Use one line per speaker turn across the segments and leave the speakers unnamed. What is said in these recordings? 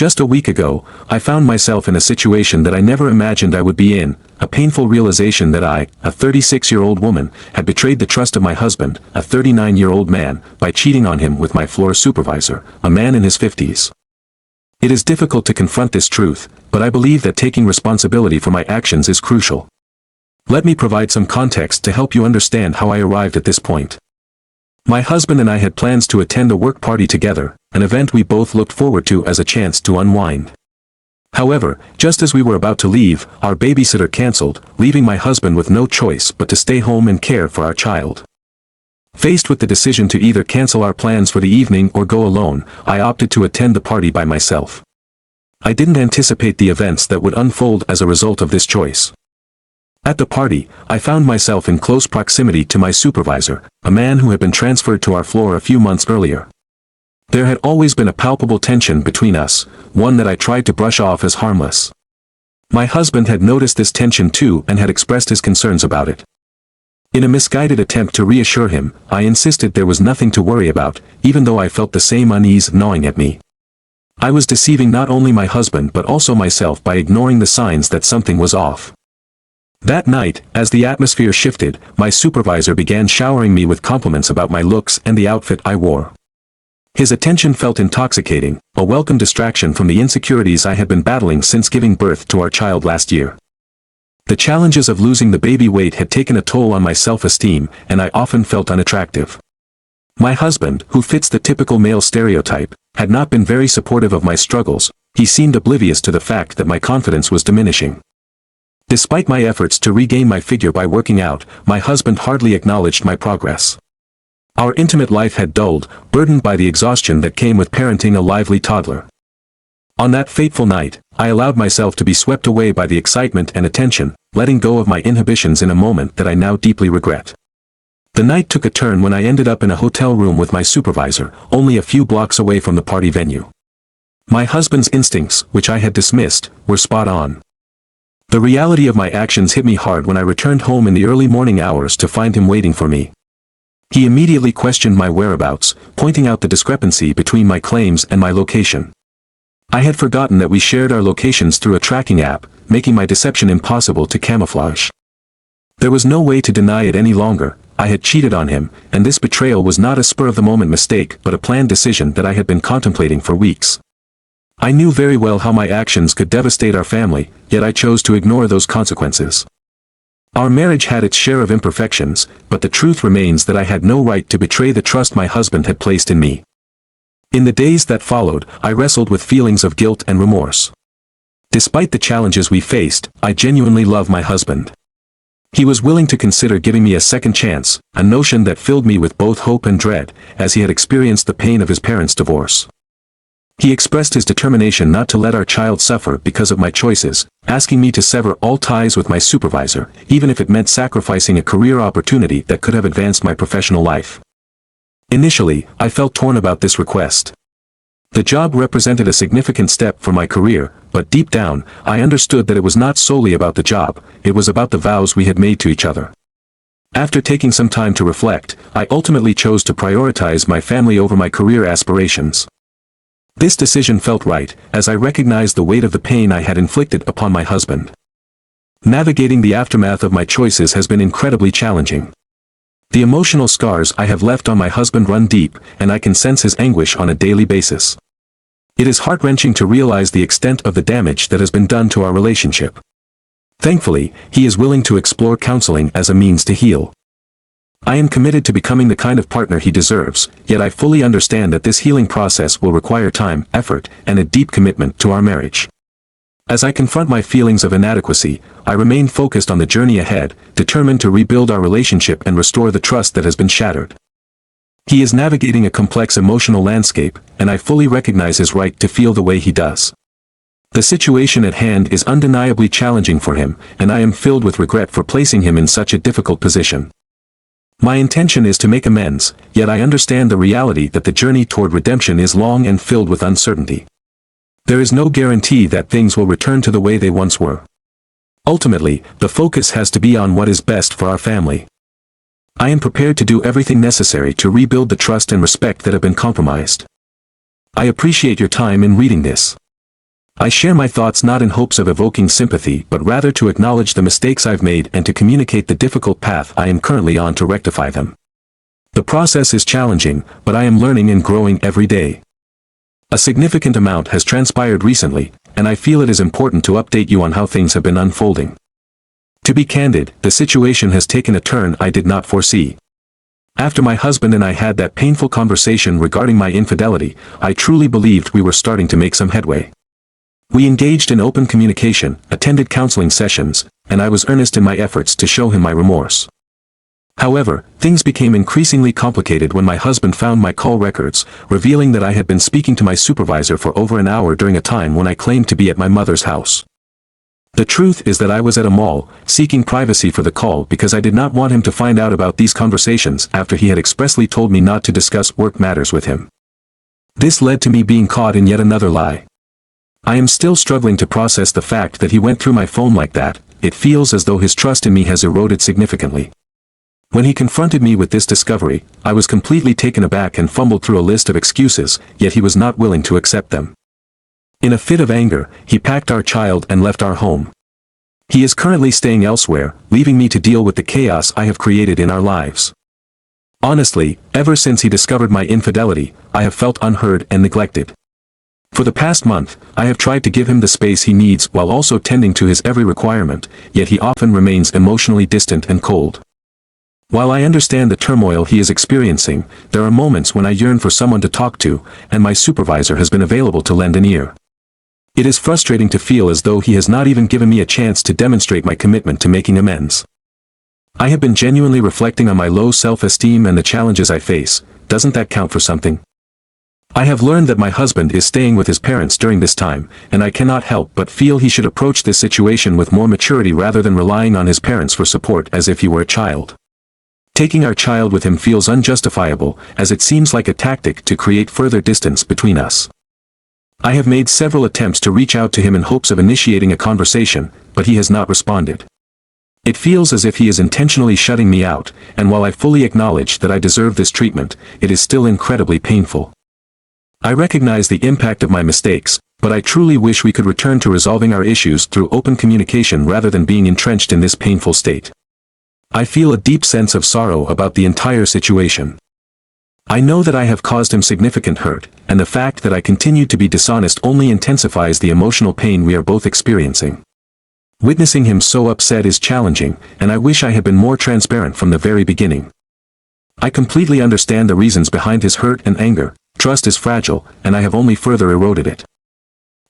Just a week ago, I found myself in a situation that I never imagined I would be in, a painful realization that I, a 36-year-old woman, had betrayed the trust of my husband, a 39-year-old man, by cheating on him with my floor supervisor, a man in his 50s. It is difficult to confront this truth, but I believe that taking responsibility for my actions is crucial. Let me provide some context to help you understand how I arrived at this point. My husband and I had plans to attend a work party together, an event we both looked forward to as a chance to unwind. However, just as we were about to leave, our babysitter canceled, leaving my husband with no choice but to stay home and care for our child. Faced with the decision to either cancel our plans for the evening or go alone, I opted to attend the party by myself. I didn't anticipate the events that would unfold as a result of this choice. At the party, I found myself in close proximity to my supervisor, a man who had been transferred to our floor a few months earlier. There had always been a palpable tension between us, one that I tried to brush off as harmless. My husband had noticed this tension too and had expressed his concerns about it. In a misguided attempt to reassure him, I insisted there was nothing to worry about, even though I felt the same unease gnawing at me. I was deceiving not only my husband but also myself by ignoring the signs that something was off. That night, as the atmosphere shifted, my supervisor began showering me with compliments about my looks and the outfit I wore. His attention felt intoxicating, a welcome distraction from the insecurities I had been battling since giving birth to our child last year. The challenges of losing the baby weight had taken a toll on my self-esteem, and I often felt unattractive. My husband, who fits the typical male stereotype, had not been very supportive of my struggles. He seemed oblivious to the fact that my confidence was diminishing. Despite my efforts to regain my figure by working out, my husband hardly acknowledged my progress. Our intimate life had dulled, burdened by the exhaustion that came with parenting a lively toddler. On that fateful night, I allowed myself to be swept away by the excitement and attention, letting go of my inhibitions in a moment that I now deeply regret. The night took a turn when I ended up in a hotel room with my supervisor, only a few blocks away from the party venue. My husband's instincts, which I had dismissed, were spot on. The reality of my actions hit me hard when I returned home in the early morning hours to find him waiting for me. He immediately questioned my whereabouts, pointing out the discrepancy between my claims and my location. I had forgotten that we shared our locations through a tracking app, making my deception impossible to camouflage. There was no way to deny it any longer. I had cheated on him, and this betrayal was not a spur-of-the-moment mistake but a planned decision that I had been contemplating for weeks. I knew very well how my actions could devastate our family, yet I chose to ignore those consequences. Our marriage had its share of imperfections, but the truth remains that I had no right to betray the trust my husband had placed in me. In the days that followed, I wrestled with feelings of guilt and remorse. Despite the challenges we faced, I genuinely loved my husband. He was willing to consider giving me a second chance, a notion that filled me with both hope and dread, as he had experienced the pain of his parents' divorce. He expressed his determination not to let our child suffer because of my choices, asking me to sever all ties with my supervisor, even if it meant sacrificing a career opportunity that could have advanced my professional life. Initially, I felt torn about this request. The job represented a significant step for my career, but deep down, I understood that it was not solely about the job, it was about the vows we had made to each other. After taking some time to reflect, I ultimately chose to prioritize my family over my career aspirations. This decision felt right, as I recognized the weight of the pain I had inflicted upon my husband. Navigating the aftermath of my choices has been incredibly challenging. The emotional scars I have left on my husband run deep, and I can sense his anguish on a daily basis. It is heart-wrenching to realize the extent of the damage that has been done to our relationship. Thankfully, he is willing to explore counseling as a means to heal. I am committed to becoming the kind of partner he deserves, yet I fully understand that this healing process will require time, effort, and a deep commitment to our marriage. As I confront my feelings of inadequacy, I remain focused on the journey ahead, determined to rebuild our relationship and restore the trust that has been shattered. He is navigating a complex emotional landscape, and I fully recognize his right to feel the way he does. The situation at hand is undeniably challenging for him, and I am filled with regret for placing him in such a difficult position. My intention is to make amends, yet I understand the reality that the journey toward redemption is long and filled with uncertainty. There is no guarantee that things will return to the way they once were. Ultimately, the focus has to be on what is best for our family. I am prepared to do everything necessary to rebuild the trust and respect that have been compromised. I appreciate your time in reading this. I share my thoughts not in hopes of evoking sympathy but rather to acknowledge the mistakes I've made and to communicate the difficult path I am currently on to rectify them. The process is challenging, but I am learning and growing every day. A significant amount has transpired recently, and I feel it is important to update you on how things have been unfolding. To be candid, the situation has taken a turn I did not foresee. After my husband and I had that painful conversation regarding my infidelity, I truly believed we were starting to make some headway. We engaged in open communication, attended counseling sessions, and I was earnest in my efforts to show him my remorse. However, things became increasingly complicated when my husband found my call records, revealing that I had been speaking to my supervisor for over an hour during a time when I claimed to be at my mother's house. The truth is that I was at a mall, seeking privacy for the call because I did not want him to find out about these conversations after he had expressly told me not to discuss work matters with him. This led to me being caught in yet another lie. I am still struggling to process the fact that he went through my phone like that. It feels as though his trust in me has eroded significantly. When he confronted me with this discovery, I was completely taken aback and fumbled through a list of excuses, yet he was not willing to accept them. In a fit of anger, he packed our child and left our home. He is currently staying elsewhere, leaving me to deal with the chaos I have created in our lives. Honestly, ever since he discovered my infidelity, I have felt unheard and neglected. For the past month, I have tried to give him the space he needs while also tending to his every requirement, yet he often remains emotionally distant and cold. While I understand the turmoil he is experiencing, there are moments when I yearn for someone to talk to, and my supervisor has been available to lend an ear. It is frustrating to feel as though he has not even given me a chance to demonstrate my commitment to making amends. I have been genuinely reflecting on my low self-esteem and the challenges I face. Doesn't that count for something? I have learned that my husband is staying with his parents during this time, and I cannot help but feel he should approach this situation with more maturity rather than relying on his parents for support as if he were a child. Taking our child with him feels unjustifiable, as it seems like a tactic to create further distance between us. I have made several attempts to reach out to him in hopes of initiating a conversation, but he has not responded. It feels as if he is intentionally shutting me out, and while I fully acknowledge that I deserve this treatment, it is still incredibly painful. I recognize the impact of my mistakes, but I truly wish we could return to resolving our issues through open communication rather than being entrenched in this painful state. I feel a deep sense of sorrow about the entire situation. I know that I have caused him significant hurt, and the fact that I continue to be dishonest only intensifies the emotional pain we are both experiencing. Witnessing him so upset is challenging, and I wish I had been more transparent from the very beginning. I completely understand the reasons behind his hurt and anger. Trust is fragile, and I have only further eroded it.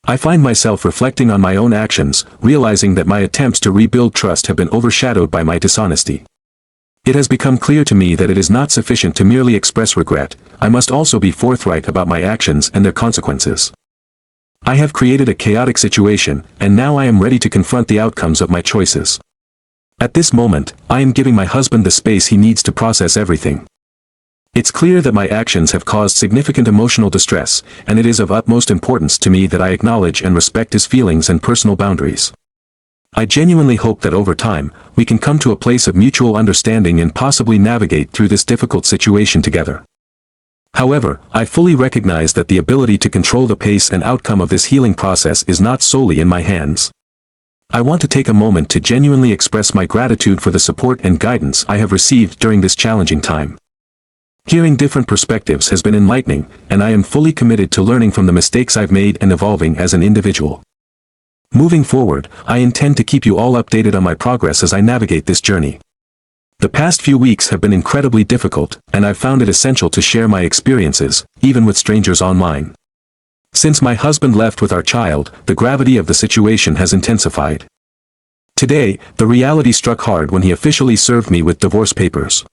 I find myself reflecting on my own actions, realizing that my attempts to rebuild trust have been overshadowed by my dishonesty. It has become clear to me that it is not sufficient to merely express regret. I must also be forthright about my actions and their consequences. I have created a chaotic situation, and now I am ready to confront the outcomes of my choices. At this moment, I am giving my husband the space he needs to process everything. It's clear that my actions have caused significant emotional distress, and it is of utmost importance to me that I acknowledge and respect his feelings and personal boundaries. I genuinely hope that over time, we can come to a place of mutual understanding and possibly navigate through this difficult situation together. However, I fully recognize that the ability to control the pace and outcome of this healing process is not solely in my hands. I want to take a moment to genuinely express my gratitude for the support and guidance I have received during this challenging time. Hearing different perspectives has been enlightening, and I am fully committed to learning from the mistakes I've made and evolving as an individual. Moving forward, I intend to keep you all updated on my progress as I navigate this journey. The past few weeks have been incredibly difficult, and I've found it essential to share my experiences, even with strangers online. Since my husband left with our child, the gravity of the situation has intensified. Today, the reality struck hard when he officially served me with divorce papers.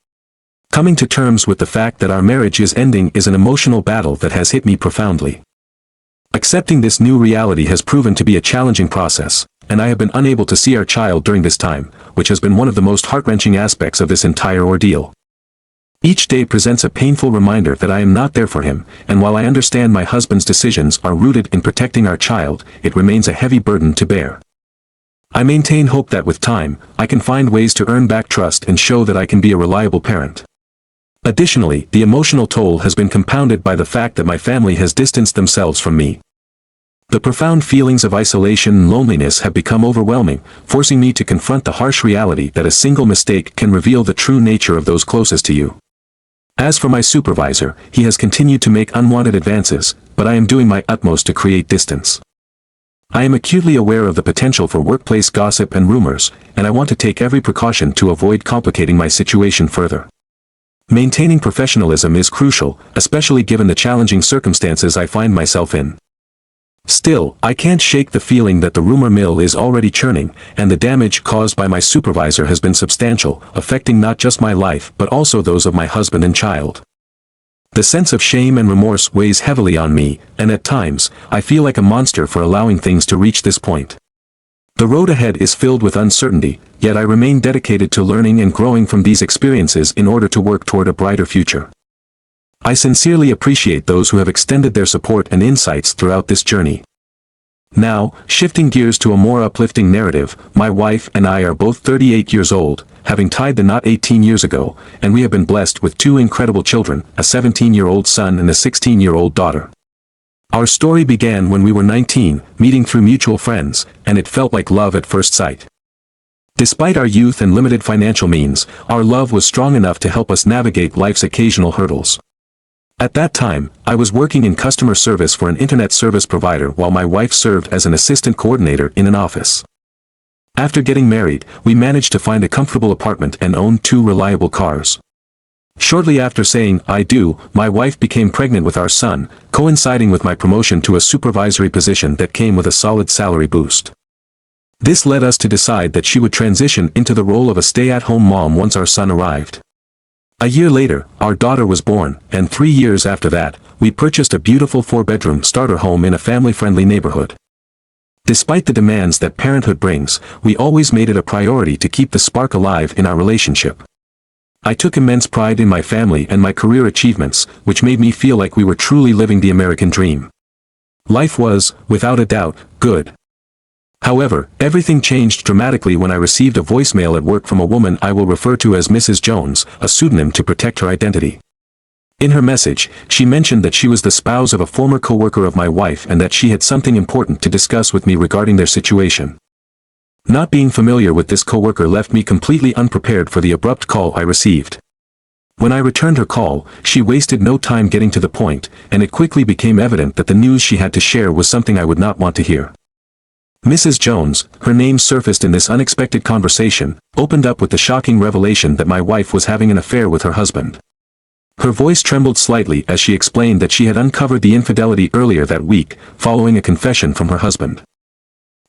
Coming to terms with the fact that our marriage is ending is an emotional battle that has hit me profoundly. Accepting this new reality has proven to be a challenging process, and I have been unable to see our child during this time, which has been one of the most heart-wrenching aspects of this entire ordeal. Each day presents a painful reminder that I am not there for him, and while I understand my husband's decisions are rooted in protecting our child, it remains a heavy burden to bear. I maintain hope that with time, I can find ways to earn back trust and show that I can be a reliable parent. Additionally, the emotional toll has been compounded by the fact that my family has distanced themselves from me. The profound feelings of isolation and loneliness have become overwhelming, forcing me to confront the harsh reality that a single mistake can reveal the true nature of those closest to you. As for my supervisor, he has continued to make unwanted advances, but I am doing my utmost to create distance. I am acutely aware of the potential for workplace gossip and rumors, and I want to take every precaution to avoid complicating my situation further. Maintaining professionalism is crucial, especially given the challenging circumstances I find myself in. Still, I can't shake the feeling that the rumor mill is already churning, and the damage caused by my supervisor has been substantial, affecting not just my life but also those of my husband and child. The sense of shame and remorse weighs heavily on me, and at times, I feel like a monster for allowing things to reach this point. The road ahead is filled with uncertainty, yet I remain dedicated to learning and growing from these experiences in order to work toward a brighter future. I sincerely appreciate those who have extended their support and insights throughout this journey. Now, shifting gears to a more uplifting narrative, my wife and I are both 38 years old, having tied the knot 18 years ago, and we have been blessed with two incredible children, a 17-year-old son and a 16-year-old daughter. Our story began when we were 19, meeting through mutual friends, and it felt like love at first sight. Despite our youth and limited financial means, our love was strong enough to help us navigate life's occasional hurdles. At that time, I was working in customer service for an internet service provider while my wife served as an assistant coordinator in an office. After getting married, we managed to find a comfortable apartment and own two reliable cars. Shortly after saying "I do," my wife became pregnant with our son, coinciding with my promotion to a supervisory position that came with a solid salary boost. This led us to decide that she would transition into the role of a stay-at-home mom once our son arrived. A year later, our daughter was born, and 3 years after that, we purchased a beautiful 4-bedroom starter home in a family-friendly neighborhood. Despite the demands that parenthood brings, we always made it a priority to keep the spark alive in our relationship. I took immense pride in my family and my career achievements, which made me feel like we were truly living the American dream. Life was, without a doubt, good. However, everything changed dramatically when I received a voicemail at work from a woman I will refer to as Mrs. Jones, a pseudonym to protect her identity. In her message, she mentioned that she was the spouse of a former coworker of my wife and that she had something important to discuss with me regarding their situation. Not being familiar with this coworker left me completely unprepared for the abrupt call I received. When I returned her call, she wasted no time getting to the point, and it quickly became evident that the news she had to share was something I would not want to hear. Mrs. Jones, her name surfaced in this unexpected conversation, opened up with the shocking revelation that my wife was having an affair with her husband. Her voice trembled slightly as she explained that she had uncovered the infidelity earlier that week, following a confession from her husband.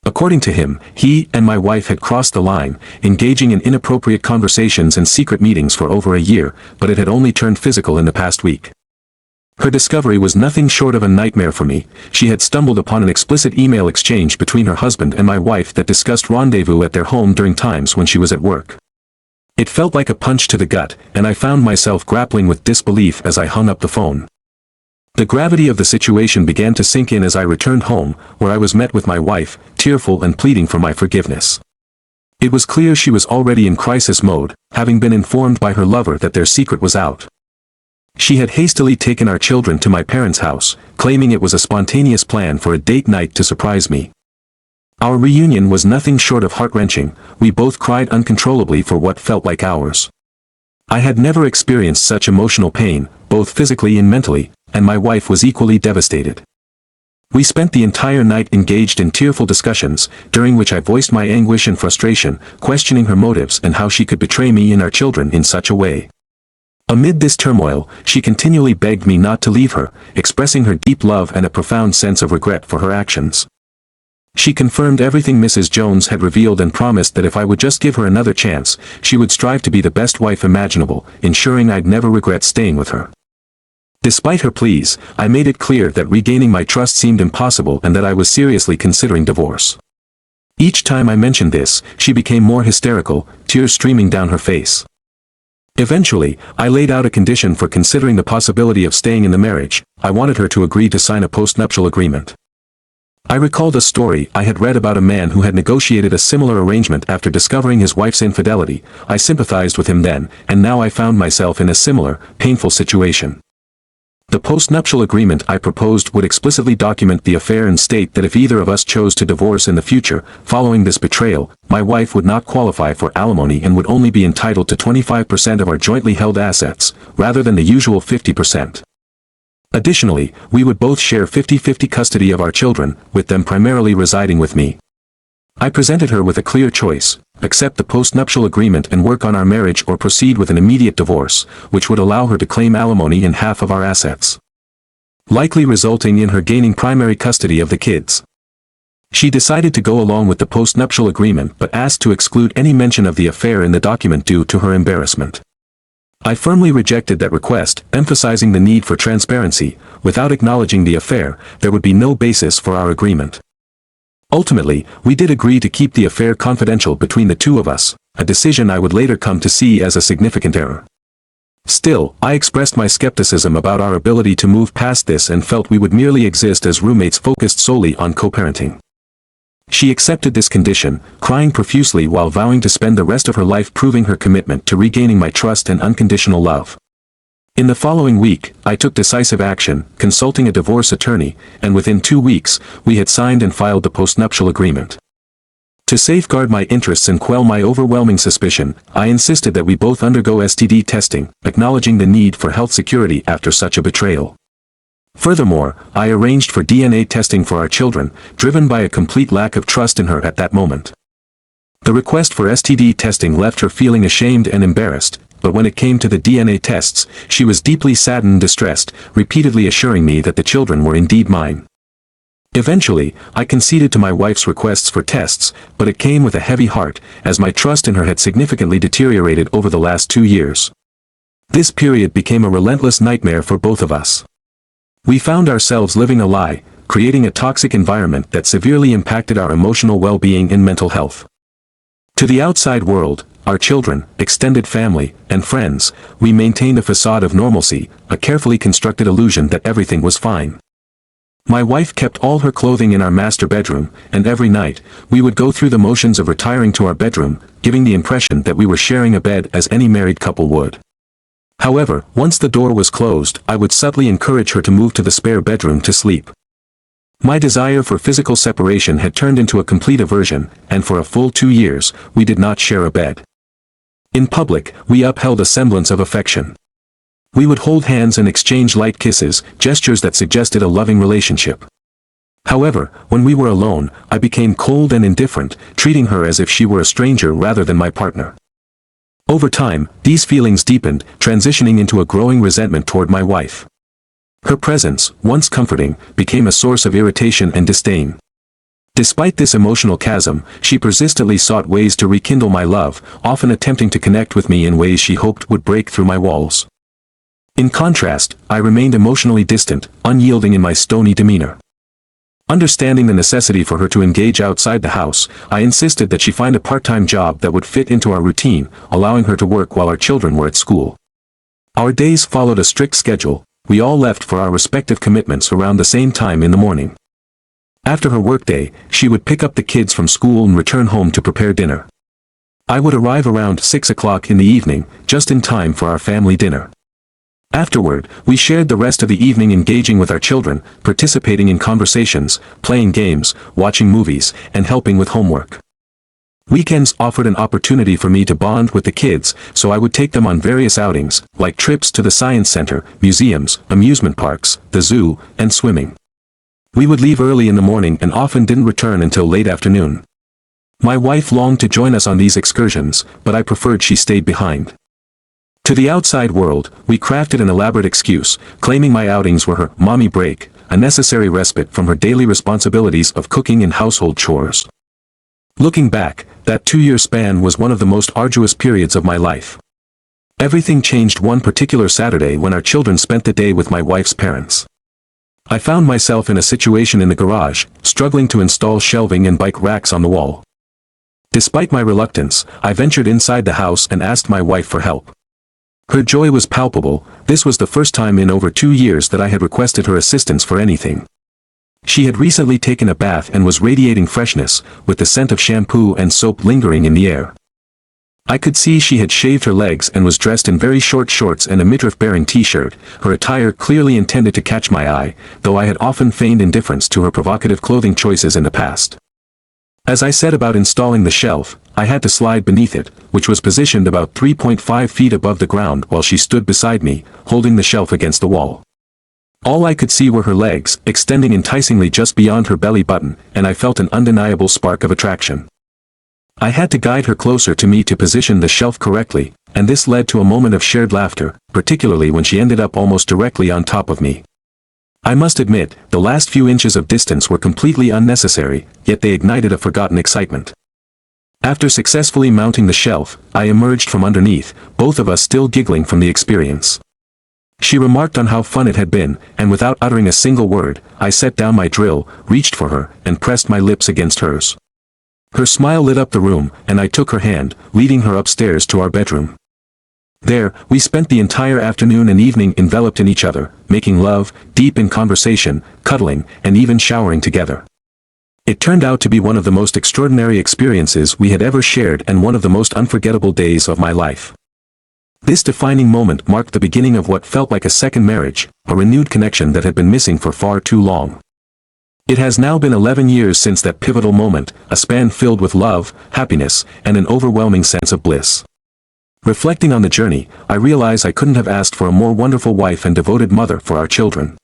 According to him, he and my wife had crossed the line, engaging in inappropriate conversations and secret meetings for over a year, but it had only turned physical in the past week. Her discovery was nothing short of a nightmare for me. She had stumbled upon an explicit email exchange between her husband and my wife that discussed rendezvous at their home during times when she was at work. It felt like a punch to the gut, and I found myself grappling with disbelief as I hung up the phone. The gravity of the situation began to sink in as I returned home, where I was met with my wife, tearful and pleading for my forgiveness. It was clear she was already in crisis mode, having been informed by her lover that their secret was out. She had hastily taken our children to my parents' house, claiming it was a spontaneous plan for a date night to surprise me. Our reunion was nothing short of heart-wrenching. We both cried uncontrollably for what felt like hours. I had never experienced such emotional pain, both physically and mentally, and my wife was equally devastated. We spent the entire night engaged in tearful discussions, during which I voiced my anguish and frustration, questioning her motives and how she could betray me and our children in such a way. Amid this turmoil, she continually begged me not to leave her, expressing her deep love and a profound sense of regret for her actions. She confirmed everything Mrs. Jones had revealed and promised that if I would just give her another chance, she would strive to be the best wife imaginable, ensuring I'd never regret staying with her. Despite her pleas, I made it clear that regaining my trust seemed impossible and that I was seriously considering divorce. Each time I mentioned this, she became more hysterical, tears streaming down her face. Eventually, I laid out a condition for considering the possibility of staying in the marriage. I wanted her to agree to sign a postnuptial agreement. I recalled a story I had read about a man who had negotiated a similar arrangement after discovering his wife's infidelity. I sympathized with him then, and now I found myself in a similar, painful situation. The postnuptial agreement I proposed would explicitly document the affair and state that if either of us chose to divorce in the future, following this betrayal, my wife would not qualify for alimony and would only be entitled to 25% of our jointly held assets, rather than the usual 50%. Additionally, we would both share 50-50 custody of our children, with them primarily residing with me. I presented her with a clear choice: accept the postnuptial agreement and work on our marriage, or proceed with an immediate divorce, which would allow her to claim alimony in half of our assets, likely resulting in her gaining primary custody of the kids. She decided to go along with the postnuptial agreement but asked to exclude any mention of the affair in the document due to her embarrassment. I firmly rejected that request, emphasizing the need for transparency. Without acknowledging the affair, there would be no basis for our agreement. Ultimately, we did agree to keep the affair confidential between the two of us, a decision I would later come to see as a significant error. Still, I expressed my skepticism about our ability to move past this and felt we would merely exist as roommates focused solely on co-parenting. She accepted this condition, crying profusely while vowing to spend the rest of her life proving her commitment to regaining my trust and unconditional love. In the following week, I took decisive action, consulting a divorce attorney, and within 2 weeks, we had signed and filed the postnuptial agreement. To safeguard my interests and quell my overwhelming suspicion, I insisted that we both undergo STD testing, acknowledging the need for health security after such a betrayal. Furthermore, I arranged for DNA testing for our children, driven by a complete lack of trust in her at that moment. The request for STD testing left her feeling ashamed and embarrassed, but when it came to the DNA tests, she was deeply saddened and distressed, repeatedly assuring me that the children were indeed mine. Eventually, I conceded to my wife's requests for tests, but it came with a heavy heart, as my trust in her had significantly deteriorated over the last 2 years. This period became a relentless nightmare for both of us. We found ourselves living a lie, creating a toxic environment that severely impacted our emotional well-being and mental health. To the outside world, our children, extended family, and friends, we maintained a facade of normalcy, a carefully constructed illusion that everything was fine. My wife kept all her clothing in our master bedroom, and every night, we would go through the motions of retiring to our bedroom, giving the impression that we were sharing a bed as any married couple would. However, once the door was closed, I would subtly encourage her to move to the spare bedroom to sleep. My desire for physical separation had turned into a complete aversion, and for a full 2 years, we did not share a bed. In public, we upheld a semblance of affection. We would hold hands and exchange light kisses, gestures that suggested a loving relationship. However, when we were alone, I became cold and indifferent, treating her as if she were a stranger rather than my partner. Over time, these feelings deepened, transitioning into a growing resentment toward my wife. Her presence, once comforting, became a source of irritation and disdain. Despite this emotional chasm, she persistently sought ways to rekindle my love, often attempting to connect with me in ways she hoped would break through my walls. In contrast, I remained emotionally distant, unyielding in my stony demeanor. Understanding the necessity for her to engage outside the house, I insisted that she find a part-time job that would fit into our routine, allowing her to work while our children were at school. Our days followed a strict schedule. We all left for our respective commitments around the same time in the morning. After her workday, she would pick up the kids from school and return home to prepare dinner. I would arrive around 6 o'clock in the evening, just in time for our family dinner. Afterward, we shared the rest of the evening engaging with our children, participating in conversations, playing games, watching movies, and helping with homework. Weekends offered an opportunity for me to bond with the kids, so I would take them on various outings, like trips to the science center, museums, amusement parks, the zoo, and swimming. We would leave early in the morning and often didn't return until late afternoon. My wife longed to join us on these excursions, but I preferred she stayed behind. To the outside world, we crafted an elaborate excuse, claiming my outings were her mommy break, a necessary respite from her daily responsibilities of cooking and household chores. Looking back, that 2-year span was one of the most arduous periods of my life. Everything changed one particular Saturday when our children spent the day with my wife's parents. I found myself in a situation in the garage, struggling to install shelving and bike racks on the wall. Despite my reluctance, I ventured inside the house and asked my wife for help. Her joy was palpable. This was the first time in over 2 years that I had requested her assistance for anything. She had recently taken a bath and was radiating freshness, with the scent of shampoo and soap lingering in the air. I could see she had shaved her legs and was dressed in very short shorts and a midriff-bearing t-shirt, her attire clearly intended to catch my eye, though I had often feigned indifference to her provocative clothing choices in the past. As I set about installing the shelf, I had to slide beneath it, which was positioned about 3.5 feet above the ground while she stood beside me, holding the shelf against the wall. All I could see were her legs, extending enticingly just beyond her belly button, and I felt an undeniable spark of attraction. I had to guide her closer to me to position the shelf correctly, and this led to a moment of shared laughter, particularly when she ended up almost directly on top of me. I must admit, the last few inches of distance were completely unnecessary, yet they ignited a forgotten excitement. After successfully mounting the shelf, I emerged from underneath, both of us still giggling from the experience. She remarked on how fun it had been, and without uttering a single word, I set down my drill, reached for her, and pressed my lips against hers. Her smile lit up the room, and I took her hand, leading her upstairs to our bedroom. There, we spent the entire afternoon and evening enveloped in each other, making love, deep in conversation, cuddling, and even showering together. It turned out to be one of the most extraordinary experiences we had ever shared and one of the most unforgettable days of my life. This defining moment marked the beginning of what felt like a second marriage, a renewed connection that had been missing for far too long. It has now been 11 years since that pivotal moment, a span filled with love, happiness, and an overwhelming sense of bliss. Reflecting on the journey, I realize I couldn't have asked for a more wonderful wife and devoted mother for our children.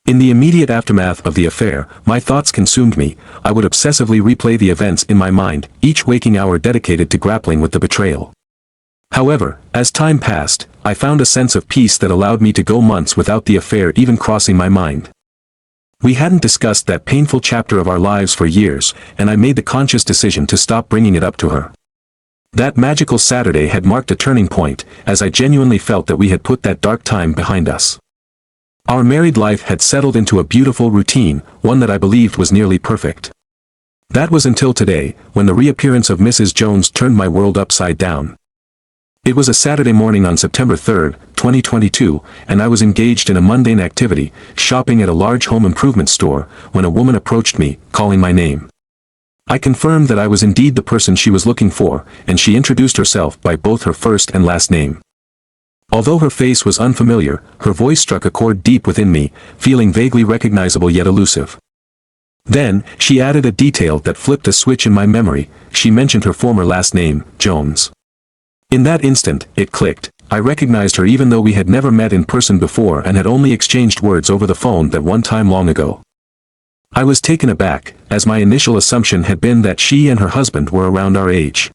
In the immediate aftermath of the affair, my thoughts consumed me. I would obsessively replay the events in my mind, each waking hour dedicated to grappling with the betrayal. However, as time passed, I found a sense of peace that allowed me to go months without the affair even crossing my mind. We hadn't discussed that painful chapter of our lives for years, and I made the conscious decision to stop bringing it up to her. That magical Saturday had marked a turning point, as I genuinely felt that we had put that dark time behind us. Our married life had settled into a beautiful routine, one that I believed was nearly perfect. That was until today, when the reappearance of Mrs. Jones turned my world upside down. It was a Saturday morning on September 3, 2022, and I was engaged in a mundane activity, shopping at a large home improvement store, when a woman approached me, calling my name. I confirmed that I was indeed the person she was looking for, and she introduced herself by both her first and last name. Although her face was unfamiliar, her voice struck a chord deep within me, feeling vaguely recognizable yet elusive. Then, she added a detail that flipped a switch in my memory. She mentioned her former last name, Jones. In that instant, it clicked. I recognized her even though we had never met in person before and had only exchanged words over the phone that one time long ago. I was taken aback, as my initial assumption had been that she and her husband were around our age.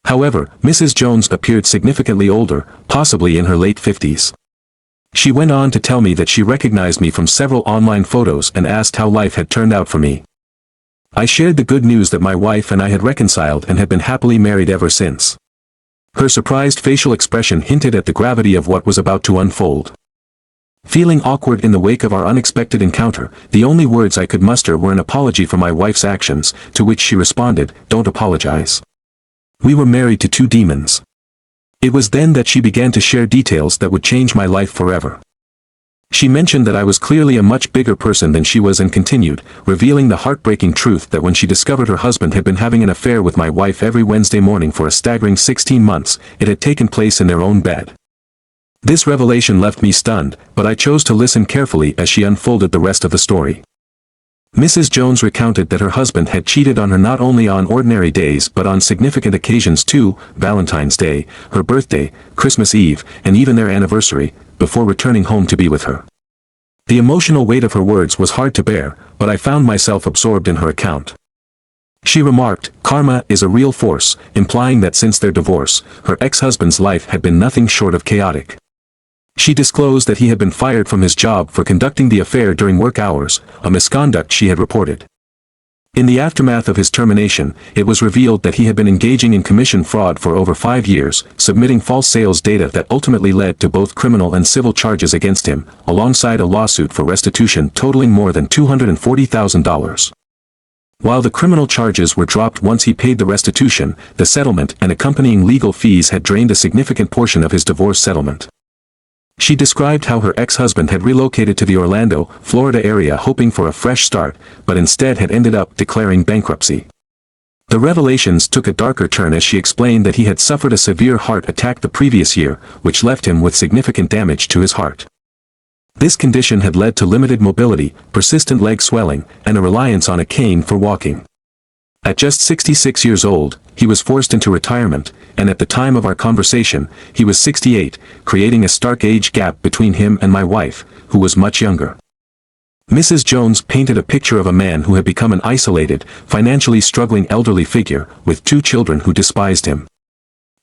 However, Mrs. Jones appeared significantly older, possibly in her late 50s. She went on to tell me that she recognized me from several online photos and asked how life had turned out for me. I shared the good news that my wife and I had reconciled and had been happily married ever since. Her surprised facial expression hinted at the gravity of what was about to unfold. Feeling awkward in the wake of our unexpected encounter, the only words I could muster were an apology for my wife's actions, to which she responded, "Don't apologize. We were married to two demons." It was then that she began to share details that would change my life forever. She mentioned that I was clearly a much bigger person than she was and continued, revealing the heartbreaking truth that when she discovered her husband had been having an affair with my wife every Wednesday morning for a staggering 16 months, it had taken place in their own bed. This revelation left me stunned, but I chose to listen carefully as she unfolded the rest of the story. Mrs. Jones recounted that her husband had cheated on her not only on ordinary days but on significant occasions too, Valentine's Day, her birthday, Christmas Eve, and even their anniversary, before returning home to be with her. The emotional weight of her words was hard to bear, but I found myself absorbed in her account. She remarked, "Karma is a real force," implying that since their divorce, her ex-husband's life had been nothing short of chaotic. She disclosed that he had been fired from his job for conducting the affair during work hours, a misconduct she had reported. In the aftermath of his termination, it was revealed that he had been engaging in commission fraud for over 5 years, submitting false sales data that ultimately led to both criminal and civil charges against him, alongside a lawsuit for restitution totaling more than $240,000. While the criminal charges were dropped once he paid the restitution, the settlement and accompanying legal fees had drained a significant portion of his divorce settlement. She described how her ex-husband had relocated to the Orlando, Florida area hoping for a fresh start, but instead had ended up declaring bankruptcy. The revelations took a darker turn as she explained that he had suffered a severe heart attack the previous year, which left him with significant damage to his heart. This condition had led to limited mobility, persistent leg swelling, and a reliance on a cane for walking. At just 66 years old, he was forced into retirement, and at the time of our conversation, he was 68, creating a stark age gap between him and my wife, who was much younger. Mrs. Jones painted a picture of a man who had become an isolated, financially struggling elderly figure, with 2 children who despised him.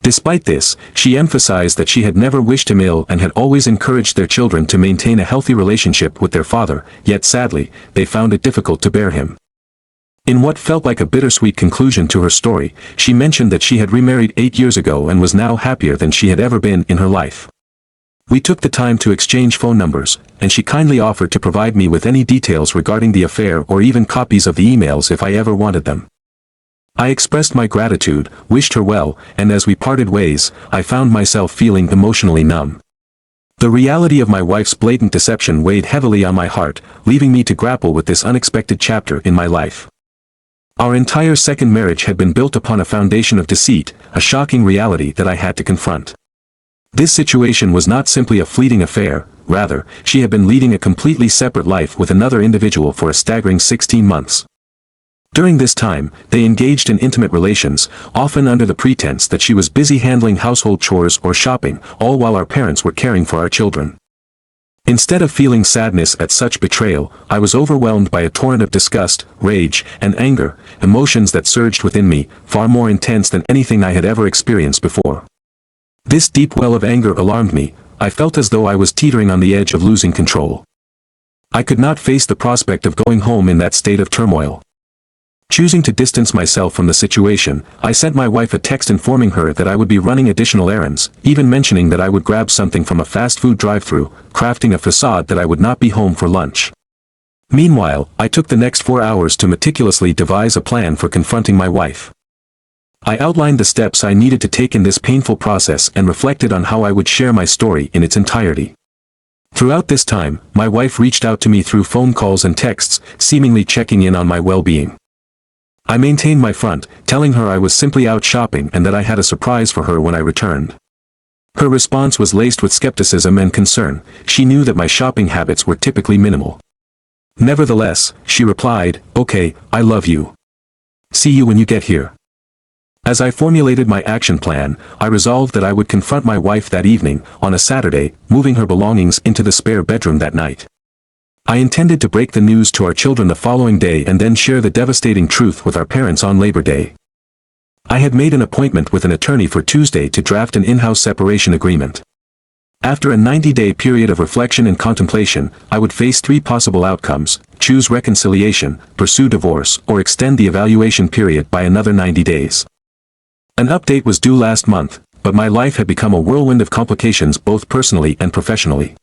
Despite this, she emphasized that she had never wished him ill and had always encouraged their children to maintain a healthy relationship with their father, yet sadly, they found it difficult to bear him. In what felt like a bittersweet conclusion to her story, she mentioned that she had remarried 8 years ago and was now happier than she had ever been in her life. We took the time to exchange phone numbers, and she kindly offered to provide me with any details regarding the affair or even copies of the emails if I ever wanted them. I expressed my gratitude, wished her well, and as we parted ways, I found myself feeling emotionally numb. The reality of my wife's blatant deception weighed heavily on my heart, leaving me to grapple with this unexpected chapter in my life. Our entire second marriage had been built upon a foundation of deceit, a shocking reality that I had to confront. This situation was not simply a fleeting affair, rather, she had been leading a completely separate life with another individual for a staggering 16 months. During this time, they engaged in intimate relations, often under the pretense that she was busy handling household chores or shopping, all while our parents were caring for our children. Instead of feeling sadness at such betrayal, I was overwhelmed by a torrent of disgust, rage, and anger, emotions that surged within me, far more intense than anything I had ever experienced before. This deep well of anger alarmed me. I felt as though I was teetering on the edge of losing control. I could not face the prospect of going home in that state of turmoil. Choosing to distance myself from the situation, I sent my wife a text informing her that I would be running additional errands, even mentioning that I would grab something from a fast food drive-thru, crafting a facade that I would not be home for lunch. Meanwhile, I took the next 4 hours to meticulously devise a plan for confronting my wife. I outlined the steps I needed to take in this painful process and reflected on how I would share my story in its entirety. Throughout this time, my wife reached out to me through phone calls and texts, seemingly checking in on my well-being. I maintained my front, telling her I was simply out shopping and that I had a surprise for her when I returned. Her response was laced with skepticism and concern. She knew that my shopping habits were typically minimal. Nevertheless, she replied, "Okay, I love you. See you when you get here." As I formulated my action plan, I resolved that I would confront my wife that evening, on a Saturday, moving her belongings into the spare bedroom that night. I intended to break the news to our children the following day and then share the devastating truth with our parents on Labor Day. I had made an appointment with an attorney for Tuesday to draft an in-house separation agreement. After a 90-day period of reflection and contemplation, I would face 3 possible outcomes: choose reconciliation, pursue divorce, or extend the evaluation period by another 90 days. An update was due last month, but my life had become a whirlwind of complications both personally and professionally.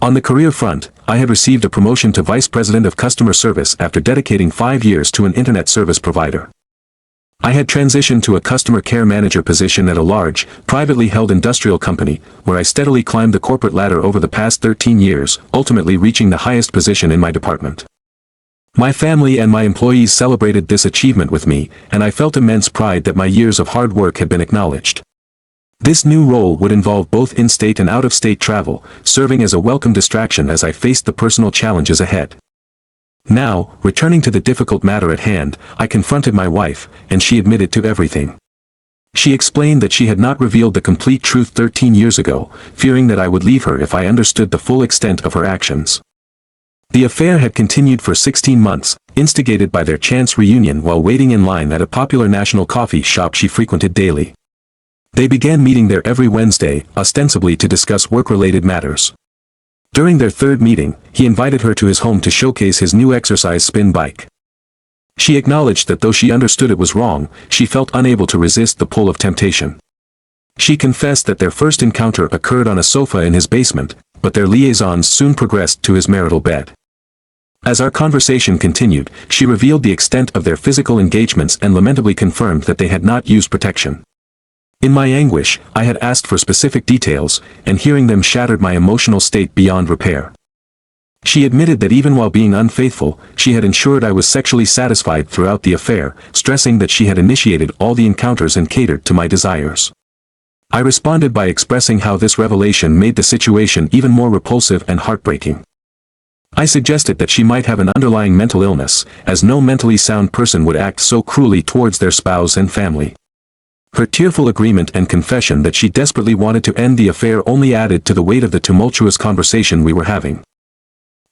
On the career front, I had received a promotion to Vice President of Customer Service after dedicating 5 years to an internet service provider. I had transitioned to a customer care manager position at a large, privately held industrial company, where I steadily climbed the corporate ladder over the past 13 years, ultimately reaching the highest position in my department. My family and my employees celebrated this achievement with me, and I felt immense pride that my years of hard work had been acknowledged. This new role would involve both in-state and out-of-state travel, serving as a welcome distraction as I faced the personal challenges ahead. Now, returning to the difficult matter at hand, I confronted my wife, and she admitted to everything. She explained that she had not revealed the complete truth 13 years ago, fearing that I would leave her if I understood the full extent of her actions. The affair had continued for 16 months, instigated by their chance reunion while waiting in line at a popular national coffee shop she frequented daily. They began meeting there every Wednesday, ostensibly to discuss work-related matters. During their third meeting, he invited her to his home to showcase his new exercise spin bike. She acknowledged that though she understood it was wrong, she felt unable to resist the pull of temptation. She confessed that their first encounter occurred on a sofa in his basement, but their liaisons soon progressed to his marital bed. As our conversation continued, she revealed the extent of their physical engagements and lamentably confirmed that they had not used protection. In my anguish, I had asked for specific details, and hearing them shattered my emotional state beyond repair. She admitted that even while being unfaithful, she had ensured I was sexually satisfied throughout the affair, stressing that she had initiated all the encounters and catered to my desires. I responded by expressing how this revelation made the situation even more repulsive and heartbreaking. I suggested that she might have an underlying mental illness, as no mentally sound person would act so cruelly towards their spouse and family. Her tearful agreement and confession that she desperately wanted to end the affair only added to the weight of the tumultuous conversation we were having.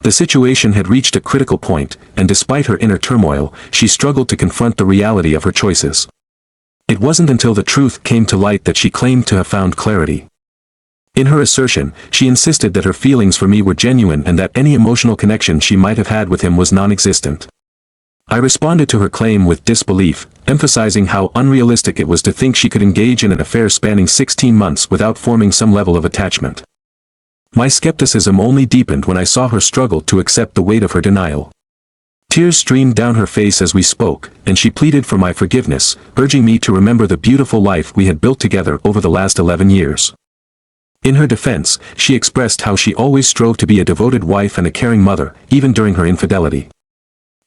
The situation had reached a critical point, and despite her inner turmoil, she struggled to confront the reality of her choices. It wasn't until the truth came to light that she claimed to have found clarity. In her assertion, she insisted that her feelings for me were genuine and that any emotional connection she might have had with him was non-existent. I responded to her claim with disbelief, emphasizing how unrealistic it was to think she could engage in an affair spanning 16 months without forming some level of attachment. My skepticism only deepened when I saw her struggle to accept the weight of her denial. Tears streamed down her face as we spoke, and she pleaded for my forgiveness, urging me to remember the beautiful life we had built together over the last 11 years. In her defense, she expressed how she always strove to be a devoted wife and a caring mother, even during her infidelity.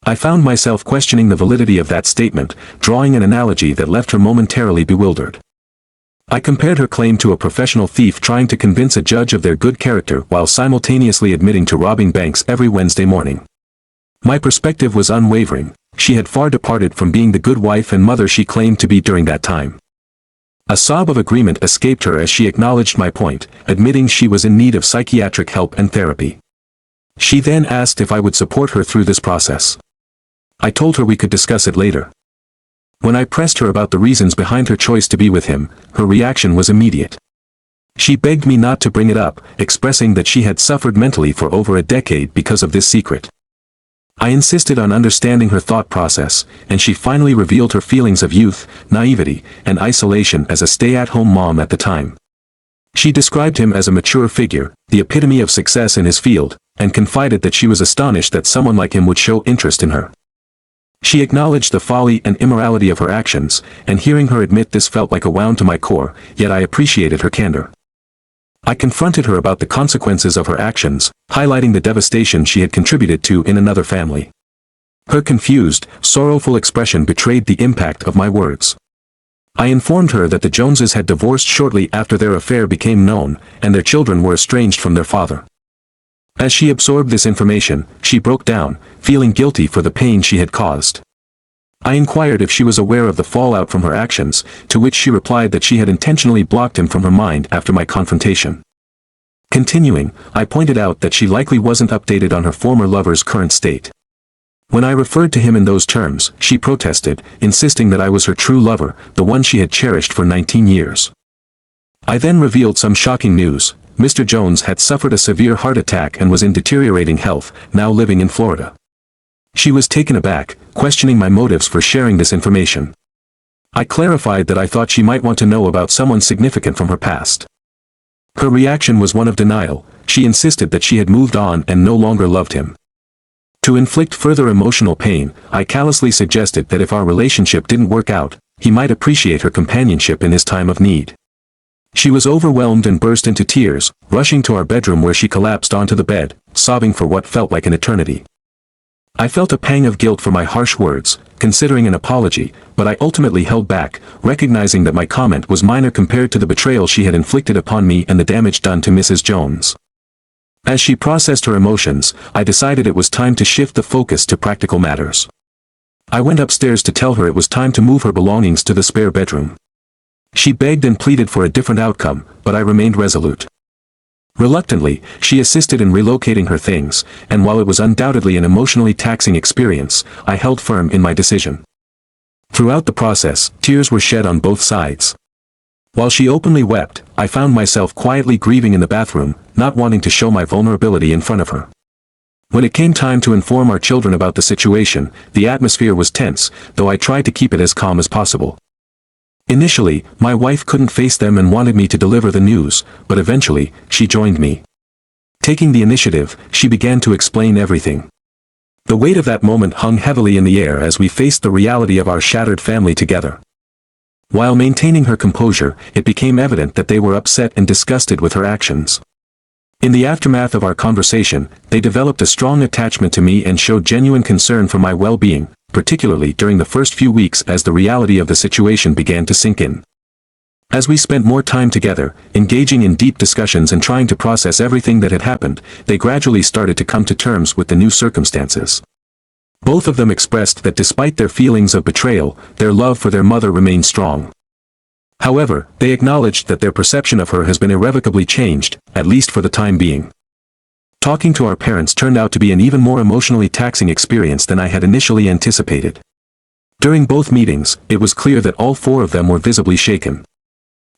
I found myself questioning the validity of that statement, drawing an analogy that left her momentarily bewildered. I compared her claim to a professional thief trying to convince a judge of their good character while simultaneously admitting to robbing banks every Wednesday morning. My perspective was unwavering. She had far departed from being the good wife and mother she claimed to be during that time. A sob of agreement escaped her as she acknowledged my point, admitting she was in need of psychiatric help and therapy. She then asked if I would support her through this process. I told her we could discuss it later. When I pressed her about the reasons behind her choice to be with him, her reaction was immediate. She begged me not to bring it up, expressing that she had suffered mentally for over a decade because of this secret. I insisted on understanding her thought process, and she finally revealed her feelings of youth, naivety, and isolation as a stay-at-home mom at the time. She described him as a mature figure, the epitome of success in his field, and confided that she was astonished that someone like him would show interest in her. She acknowledged the folly and immorality of her actions, and hearing her admit this felt like a wound to my core, yet I appreciated her candor. I confronted her about the consequences of her actions, highlighting the devastation she had contributed to in another family. Her confused, sorrowful expression betrayed the impact of my words. I informed her that the Joneses had divorced shortly after their affair became known, and their children were estranged from their father. As she absorbed this information, she broke down, feeling guilty for the pain she had caused. I inquired if she was aware of the fallout from her actions, to which she replied that she had intentionally blocked him from her mind after my confrontation. Continuing, I pointed out that she likely wasn't updated on her former lover's current state. When I referred to him in those terms, she protested, insisting that I was her true lover, the one she had cherished for 19 years. I then revealed some shocking news. Mr. Jones had suffered a severe heart attack and was in deteriorating health, now living in Florida. She was taken aback, questioning my motives for sharing this information. I clarified that I thought she might want to know about someone significant from her past. Her reaction was one of denial. She insisted that she had moved on and no longer loved him. To inflict further emotional pain, I callously suggested that if our relationship didn't work out, he might appreciate her companionship in his time of need. She was overwhelmed and burst into tears, rushing to our bedroom where she collapsed onto the bed, sobbing for what felt like an eternity. I felt a pang of guilt for my harsh words, considering an apology, but I ultimately held back, recognizing that my comment was minor compared to the betrayal she had inflicted upon me and the damage done to Mrs. Jones. As she processed her emotions, I decided it was time to shift the focus to practical matters. I went upstairs to tell her it was time to move her belongings to the spare bedroom. She begged and pleaded for a different outcome, but I remained resolute. Reluctantly, she assisted in relocating her things, and while it was undoubtedly an emotionally taxing experience, I held firm in my decision. Throughout the process, tears were shed on both sides. While she openly wept, I found myself quietly grieving in the bathroom, not wanting to show my vulnerability in front of her. When it came time to inform our children about the situation, the atmosphere was tense, though I tried to keep it as calm as possible. Initially, my wife couldn't face them and wanted me to deliver the news, but eventually, she joined me. Taking the initiative, she began to explain everything. The weight of that moment hung heavily in the air as we faced the reality of our shattered family together. While maintaining her composure, it became evident that they were upset and disgusted with her actions. In the aftermath of our conversation, they developed a strong attachment to me and showed genuine concern for my well-being, particularly during the first few weeks as the reality of the situation began to sink in. As we spent more time together, engaging in deep discussions and trying to process everything that had happened, they gradually started to come to terms with the new circumstances. Both of them expressed that despite their feelings of betrayal, their love for their mother remained strong. However, they acknowledged that their perception of her has been irrevocably changed, at least for the time being. Talking to our parents turned out to be an even more emotionally taxing experience than I had initially anticipated. During both meetings, it was clear that all four of them were visibly shaken.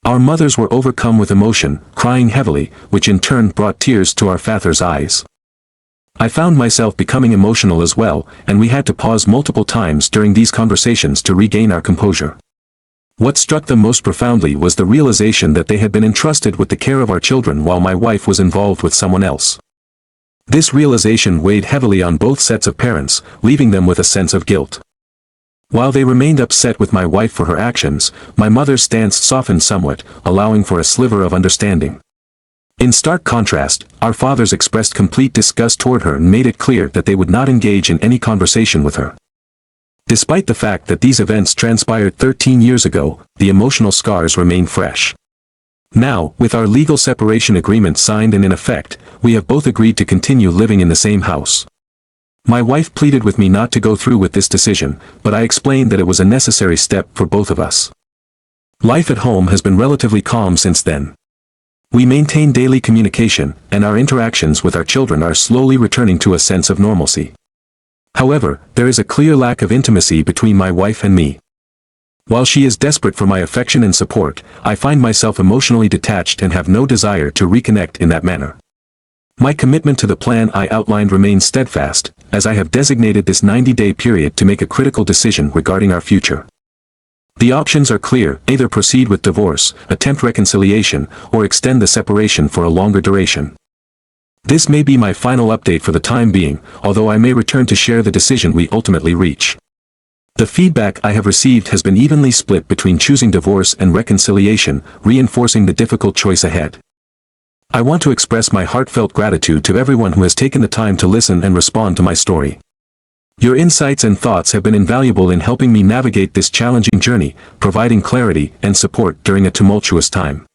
Our mothers were overcome with emotion, crying heavily, which in turn brought tears to our father's eyes. I found myself becoming emotional as well, and we had to pause multiple times during these conversations to regain our composure. What struck them most profoundly was the realization that they had been entrusted with the care of our children while my wife was involved with someone else. This realization weighed heavily on both sets of parents, leaving them with a sense of guilt. While they remained upset with my wife for her actions, my mother's stance softened somewhat, allowing for a sliver of understanding. In stark contrast, our fathers expressed complete disgust toward her and made it clear that they would not engage in any conversation with her. Despite the fact that these events transpired 13 years ago, the emotional scars remain fresh. Now, with our legal separation agreement signed and in effect, we have both agreed to continue living in the same house. My wife pleaded with me not to go through with this decision, but I explained that it was a necessary step for both of us. Life at home has been relatively calm since then. We maintain daily communication, and our interactions with our children are slowly returning to a sense of normalcy. However, there is a clear lack of intimacy between my wife and me. While she is desperate for my affection and support, I find myself emotionally detached and have no desire to reconnect in that manner. My commitment to the plan I outlined remains steadfast, as I have designated this 90-day period to make a critical decision regarding our future. The options are clear: either proceed with divorce, attempt reconciliation, or extend the separation for a longer duration. This may be my final update for the time being, although I may return to share the decision we ultimately reach. The feedback I have received has been evenly split between choosing divorce and reconciliation, reinforcing the difficult choice ahead. I want to express my heartfelt gratitude to everyone who has taken the time to listen and respond to my story. Your insights and thoughts have been invaluable in helping me navigate this challenging journey, providing clarity and support during a tumultuous time.